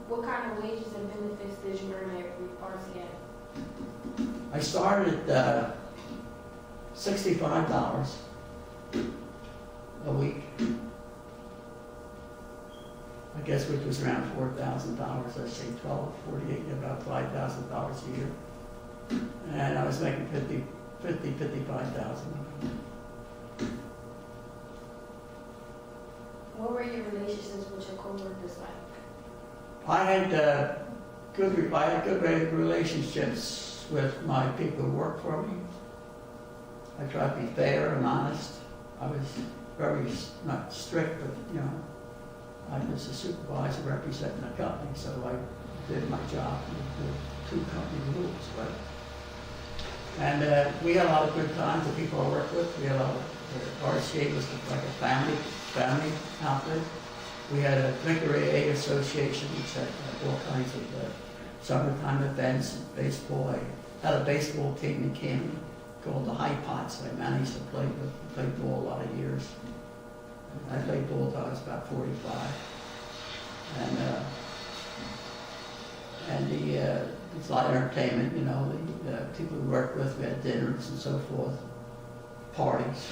What kind of wages and benefits did you earn at RCA? I started at $65 a week. I guess which was around $4,000. I say 12, 48, about $5,000 a year. And I was making 55,000. What were your relationships with your coworkers like? I had good relationships with my people who worked for me. I tried to be fair and honest. I was very, not strict, but you know, I was a supervisor representing the company, so I did my job with the two company rules, right? And we had a lot of good times, the people I worked with. We had a lot of, RCA was like a family outfit. We had a drinker AA association, which had all kinds of summertime events, baseball. I had a baseball team in Camden called the High Pots. I managed to play ball a lot of years. I played ball until I was about 45. And it's a lot of entertainment, you know, the people we worked with, we had dinners and so forth, parties.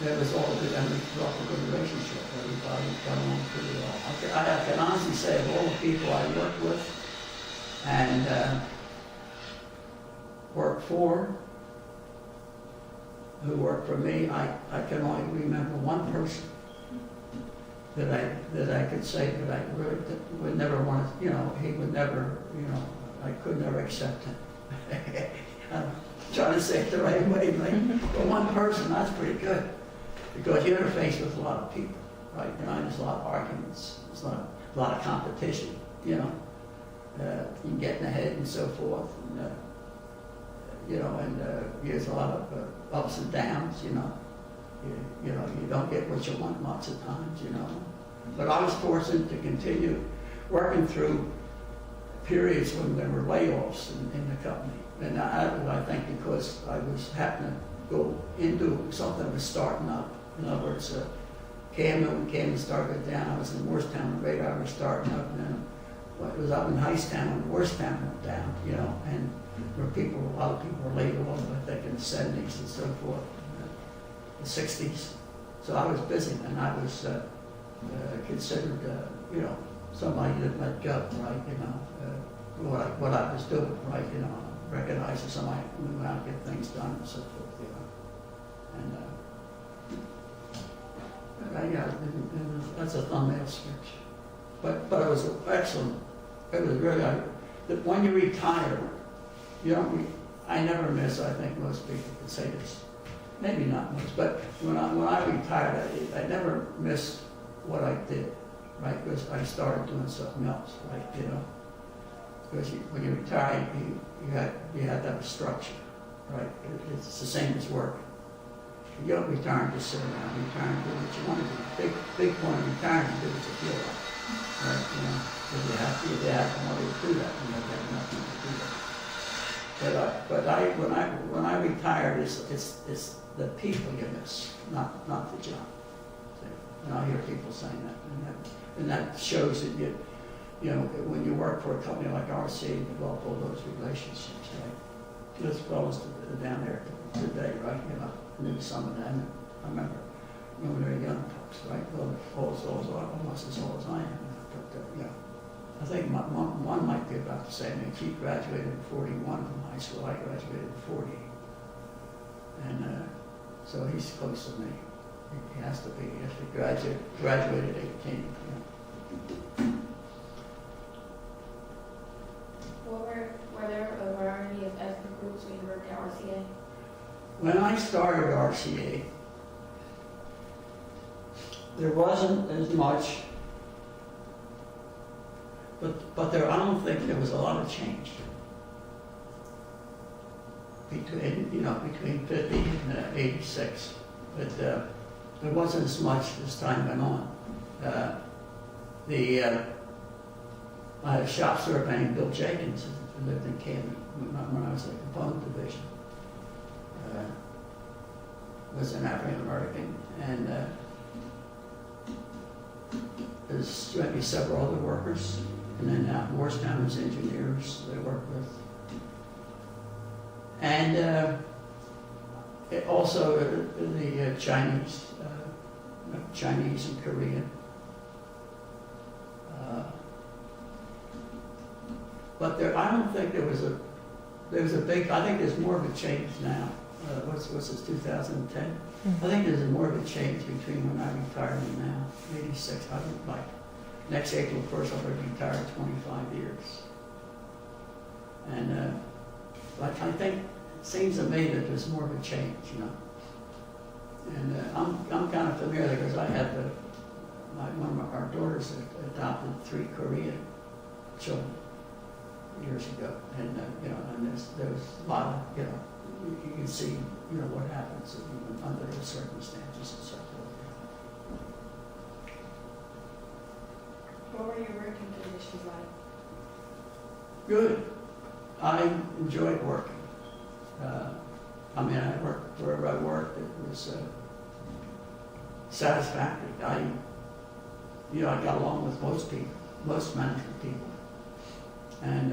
It was all good, and we developed a good relationship. Everybody got along pretty well. I can honestly say of all the people I worked with and worked for, who worked for me, I can only remember one person that I could say that I really would never want to, you know, he would never, you know, I could never accept him. I'm trying to say it the right way, but one person, that's pretty good. Because you interface with a lot of people, right? You know, there's a lot of arguments, there's a lot of competition, you know. You can get in the head and so forth, and, you know, and there's a lot of ups and downs, you know. You know, you don't get what you want lots of times, you know. But I was fortunate to continue working through periods when there were layoffs in the company. And I think because I was happening to go into something that was starting up. In other words, Camden, when Camden started down, I was in Worcetown, the radar was starting up, and then it was up in Hicetown when Worcetown went down, you know, and where people, a lot of people were laid off, I think, in the 70s and so forth, the 60s. So I was busy, and I was considered, you know, somebody that let go, right, you know, what I was doing, right, you know, recognized as somebody who knew how to get things done and so forth, you know. And yeah, that's a thumbnail sketch. But it was excellent. It was really, when you retire, you don't, I never miss, I think most people could say this, maybe not most, but when I retired, I never missed what I did, right? Because I started doing something else, right, you know? Because when you retire, you have to have a structure, right? It's the same as work. You don't retire and just sit around. You retire and do what you want to do. Big point of retiring is do what you feel like, right? You know, if you have to want to do that, you have nothing to do that. But when I retired, it's the people you miss, not the job. And I hear people saying that, and that shows that you know, when you work for a company like RCA, you develop all those relationships, right? Just fellows down there today, right? You know, I knew some of them. I remember when they were young folks, right? Well, almost as old as I am. But you know, I think one might be about the same age. He graduated in 41 from high school. I graduated in 40, and so he's close to me. He has to be. He has to graduated at 18. You know. Were there a variety of ethnic groups when you worked at RCA? When I started RCA, there wasn't as much, but there, I don't think there was a lot of change between 50 and 86. But there wasn't as much as time went on. I had a shop steward named Bill Jenkins who lived in Camden when I was in the component division. Was an African American, and there's maybe several other workers, And then Morristown was engineers they worked with. And also the Chinese and Korean. But I don't think there was a big, I think there's more of a change now. What's this, 2010? Mm-hmm. I think there's more of a change between when I retired and now, 86. I think like next April 1st I'll be retired 25 years. And but I think it seems to me that there's more of a change, you know. And I'm kind of familiar because I had one of our daughters adopted 3 Korean children years ago, and you know, and there was a lot of, you know, you can see, you know, what happens even under those circumstances and so forth. What were your working conditions like? Good. I enjoyed working. I mean, I worked wherever I worked. It was satisfactory. You know, I got along with most people, most management people. And,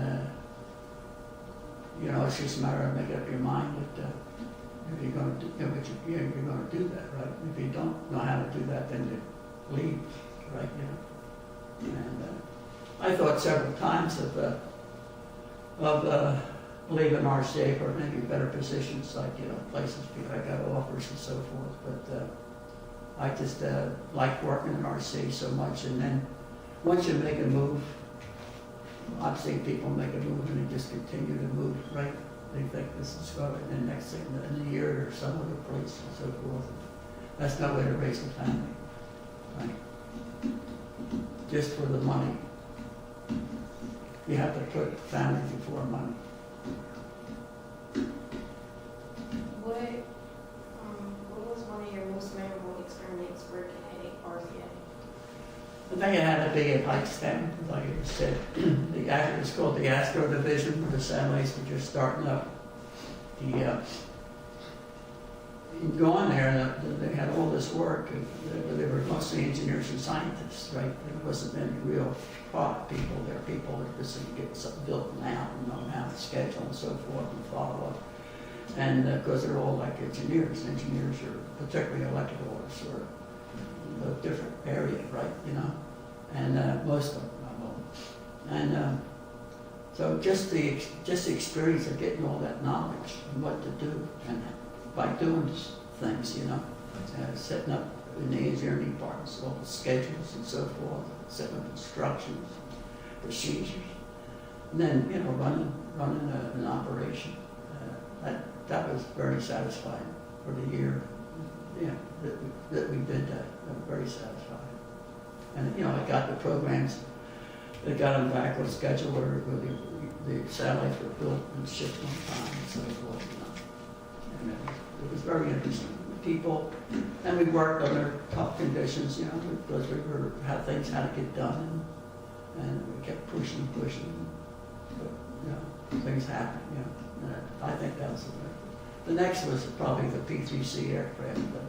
you know, it's just a matter of making up your mind that if you're going to do, you're going to do that, right? If you don't know how to do that, then you leave, right? You know. And I thought several times of leaving RCA for maybe better positions, like, you know, places I got offers and so forth. But I just liked working in RC so much, and then once you make a move. I've seen people make a move and they just continue to move, right? They think this is good, and then next thing in a year or some other place and so forth. That's no way to raise a family, right? Just for the money. You have to put family before money. What was one of your most memorable experiences working at RCA? I think it had to be at Heights 10, like it said. It was called the Astro Division, where the satellites were just starting up. You go on there, and they had all this work. And they were mostly engineers and scientists, right? There wasn't any real product people. There were people that just get something built now and know how to schedule and so forth and follow up. And because they're all like engineers. Engineers are particularly electrical or a different area, right, you know, and most of them, not all. And so just the experience of getting all that knowledge and what to do, and by doing things, you know, setting up in the engineering departments, all the schedules and so forth, setting up instructions, procedures, and then, you know, running an operation. That was very satisfying for the year. Yeah, that we did that. I'm very satisfied. And, you know, I got the programs that got them back on schedule where the satellites were built and shipped on time and so forth, you know. And it was very interesting. The people, and we worked under tough conditions, you know, because had things had to get done, and we kept pushing. But, you know, things happened, you know. And I think that was the next was probably the P3C aircraft, but,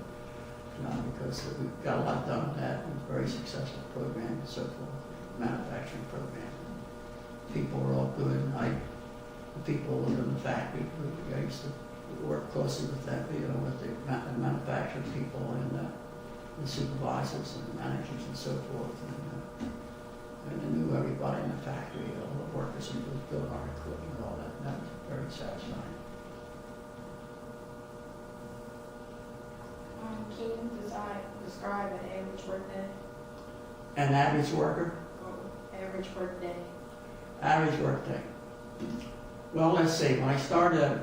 you know, because we got a lot done on that. It was a very successful program and so forth, manufacturing program. People were all good. The people in the factory, I used to work closely with them, you know, with the manufacturing people and the supervisors and the managers and so forth. And I knew everybody in the factory, all the workers who built our equipment and all that. And that was very satisfying. Can you describe an average work day? An average worker? Average work day. Average work day. Well, let's see. When I started,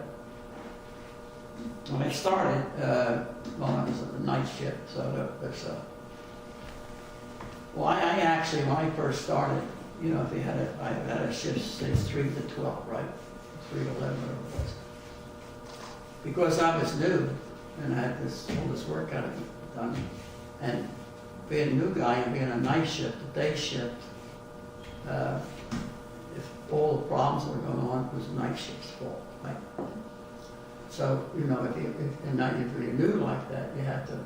well, I was at the night shift, so that's well, I actually, when I first started, you know, if I had a shift, say 3 to 12, right? 3 to 11, whatever it was. Because I was new, and I had all this work out of it done. And being a new guy and being a night shift, a day shift, if all the problems that were going on, it was the night shift's fault, right? So, you know, if you're new like that, you have to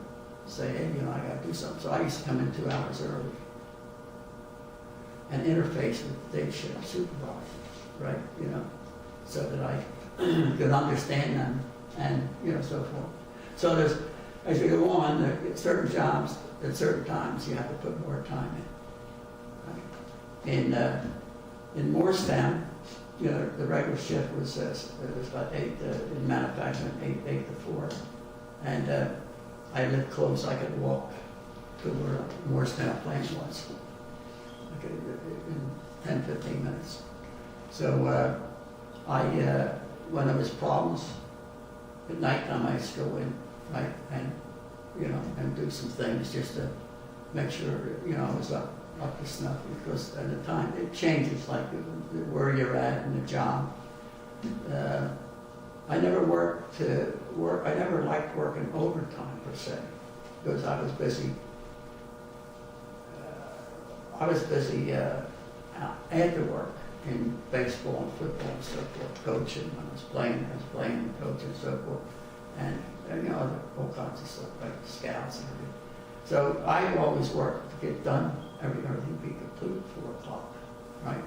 say, hey, you know, I got to do something. So I used to come in 2 hours early. and interface with the day shift supervisors, right? You know, so that I could understand them and, you know, so forth. So there's, as you go on, there are certain jobs, at certain times, you have to put more time in. Right? In Morristown, you know, the regular shift was about 8 in manufacturing, 8 to 4. And I lived close, I could walk to where Morristown plant was. I could, in 10, 15 minutes. So when there was problems, at nighttime I used to go in, right, and, you know, and do some things just to make sure, you know, I was up to snuff, because at the time it changes, like where you're at in the job. I never I never liked working overtime per se, because I was busy. After work in baseball and football and so forth, coaching. When I was playing and coaching and so forth, and you know, all kinds of stuff like scouts and everything. So I always worked to get done, everything be complete at 4 o'clock, right?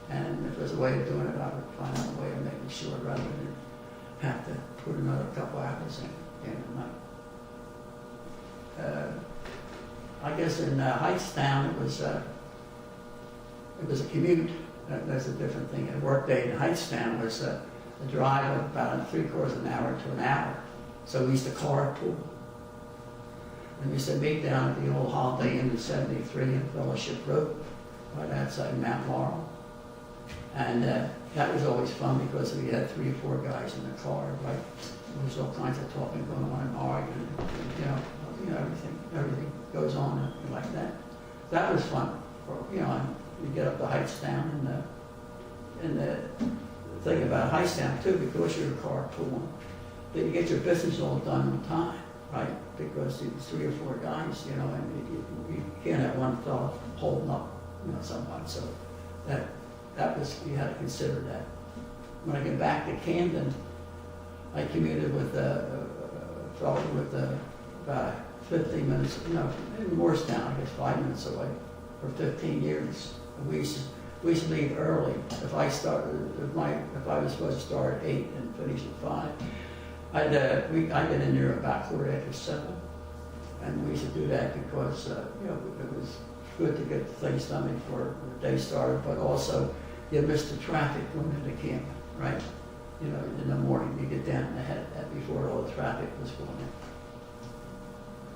And if there's a way of doing it, I would find out a way of making sure rather than have to put another couple hours in at night. I guess in Hightstown it was a commute. That's a different thing. A work day in Hightstown was a drive of about 3/4 of an hour to an hour. So we used to carpool. And we used to meet down at the old Holiday Inn in 73 in Fellowship Road, right outside Mount Laurel. And that was always fun because we had 3 or 4 guys in the car, right? There was all kinds of talking going on and arguing, you know, everything goes on like that. That was fun, you know, and you get up to Hightstown, and the thing about Hightstown too, because you're carpooling, that you get your business all done on time, right? Because it's 3 or 4 guys, you know, and you can't have one fellow holding up, you know, someone. So that was, you had to consider that. When I get back to Camden, I commuted with a fellow with about 15 minutes, no, in Morristown, I guess 5 minutes away, for 15 years. And we used to leave early. If I was supposed to start at 8 and finish at 5, I'd get in there about 7:15, and we used to do that because you know, it was good to get things done before the day started, but also you missed the traffic going into camp, right? You know, in the morning you get down ahead before all the traffic was going in.